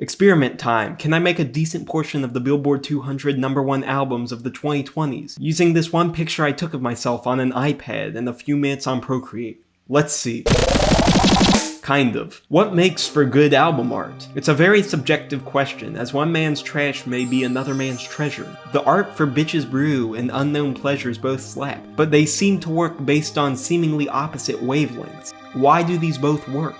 Experiment time. Can I make a decent portion of the Billboard 200 #1 albums of the 2020s using this one picture I took of myself on an iPad and a few minutes on Procreate? Let's see. Kind of. What makes for good album art? It's a very subjective question, as one man's trash may be another man's treasure. The art for Bitches Brew and Unknown Pleasures both slap, but they seem to work based on seemingly opposite wavelengths. Why do these both work?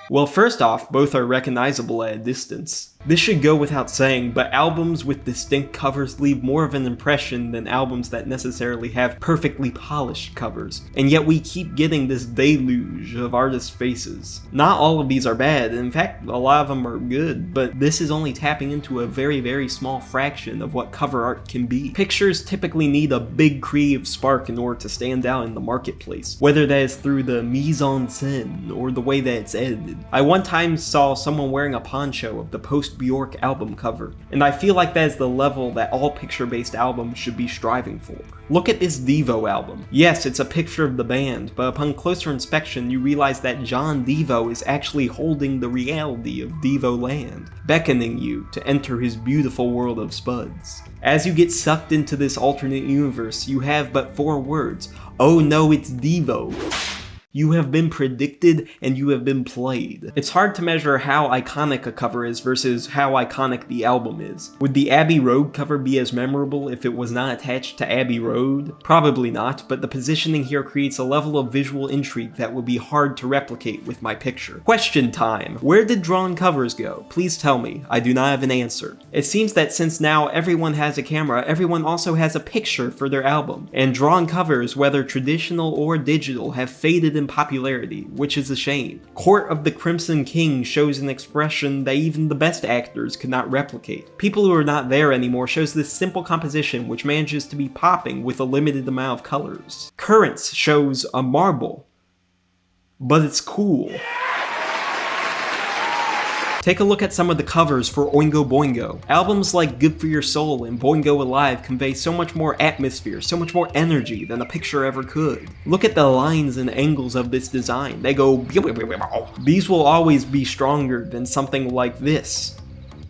Well, first off, both are recognizable at a distance. This should go without saying, but albums with distinct covers leave more of an impression than albums that necessarily have perfectly polished covers. And yet we keep getting this deluge of artists' faces. Not all of these are bad, in fact, a lot of them are good, but this is only tapping into a very, very small fraction of what cover art can be. Pictures typically need a big creative spark in order to stand out in the marketplace, whether that is through the mise-en-scène or the way that it's edited. I one time saw someone wearing a poncho of the post-Bjork album cover, and I feel like that is the level that all picture-based albums should be striving for. Look at this Devo album. Yes, it's a picture of the band, but upon closer inspection you realize that John Devo is actually holding the reality of Devo land, beckoning you to enter his beautiful world of spuds. As you get sucked into this alternate universe, you have but 4 words. Oh no, it's Devo. You have been predicted and you have been played. It's hard to measure how iconic a cover is versus how iconic the album is. Would the Abbey Road cover be as memorable if it was not attached to Abbey Road? Probably not, but the positioning here creates a level of visual intrigue that would be hard to replicate with my picture. Question time. Where did drawn covers go? Please tell me. I do not have an answer. It seems that since now everyone has a camera, everyone also has a picture for their album. And drawn covers, whether traditional or digital, have faded in popularity, which is a shame. Court of the Crimson King shows an expression that even the best actors could not replicate. People who are not there anymore shows this simple composition which manages to be popping with a limited amount of colors. Currents shows a marble, but it's cool. Take a look at some of the covers for Oingo Boingo. Albums like Good For Your Soul and Boingo Alive convey so much more atmosphere, so much more energy than a picture ever could. Look at the lines and angles of this design. They go. These will always be stronger than something like this,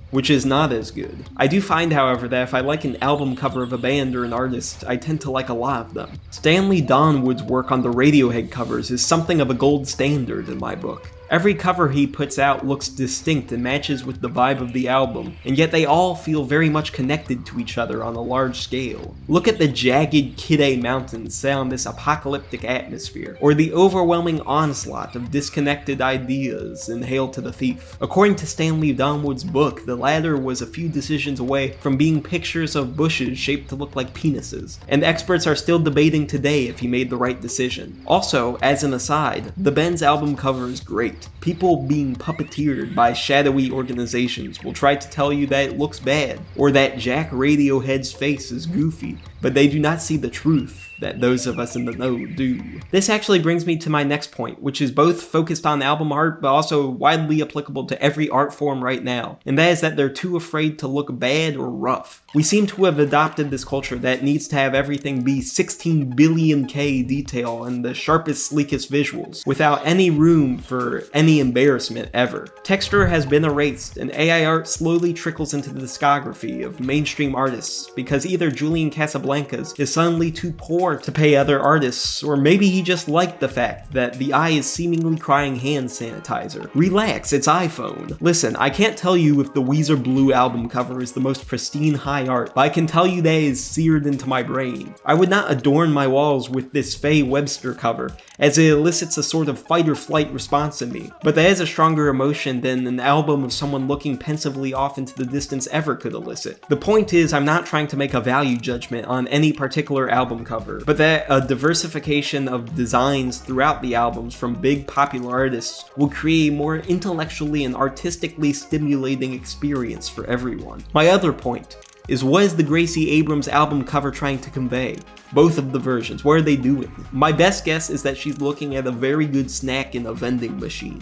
which is not as good. I do find, however, that if I like an album cover of a band or an artist, I tend to like a lot of them. Stanley Donwood's work on the Radiohead covers is something of a gold standard in my book. Every cover he puts out looks distinct and matches with the vibe of the album, and yet they all feel very much connected to each other on a large scale. Look at the jagged Kidde Mountains set on this apocalyptic atmosphere, or the overwhelming onslaught of disconnected ideas in Hail to the Thief. According to Stanley Donwood's book, the latter was a few decisions away from being pictures of bushes shaped to look like penises, and experts are still debating today if he made the right decision. Also, as an aside, the Ben's album cover is great. People being puppeteered by shadowy organizations will try to tell you that it looks bad, or that Jack Radiohead's face is goofy, but they do not see the truth that those of us in the know do. This actually brings me to my next point, which is both focused on album art, but also widely applicable to every art form right now, and that is that they're too afraid to look bad or rough. We seem to have adopted this culture that needs to have everything be 16 billion K detail and the sharpest, sleekest visuals, without any room for any embarrassment ever. Texture has been erased, and AI art slowly trickles into the discography of mainstream artists because either Julian Casablancas is suddenly too poor to pay other artists, or maybe he just liked the fact that the eye is seemingly crying hand sanitizer. Relax, it's iPhone. Listen, I can't tell you if the Weezer Blue album cover is the most pristine high art, but I can tell you that it is seared into my brain. I would not adorn my walls with this Faye Webster cover, as it elicits a sort of fight or flight response in me, but that is a stronger emotion than an album of someone looking pensively off into the distance ever could elicit. The point is, I'm not trying to make a value judgment on any particular album cover, but that a diversification of designs throughout the albums from big popular artists will create a more intellectually and artistically stimulating experience for everyone. My other point is, what is the Gracie Abrams album cover trying to convey? Both of the versions, what are they doing? My best guess is that she's looking at a very good snack in a vending machine.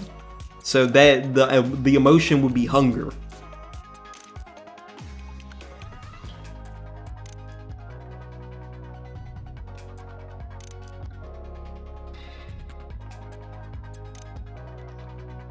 So that the emotion would be hunger.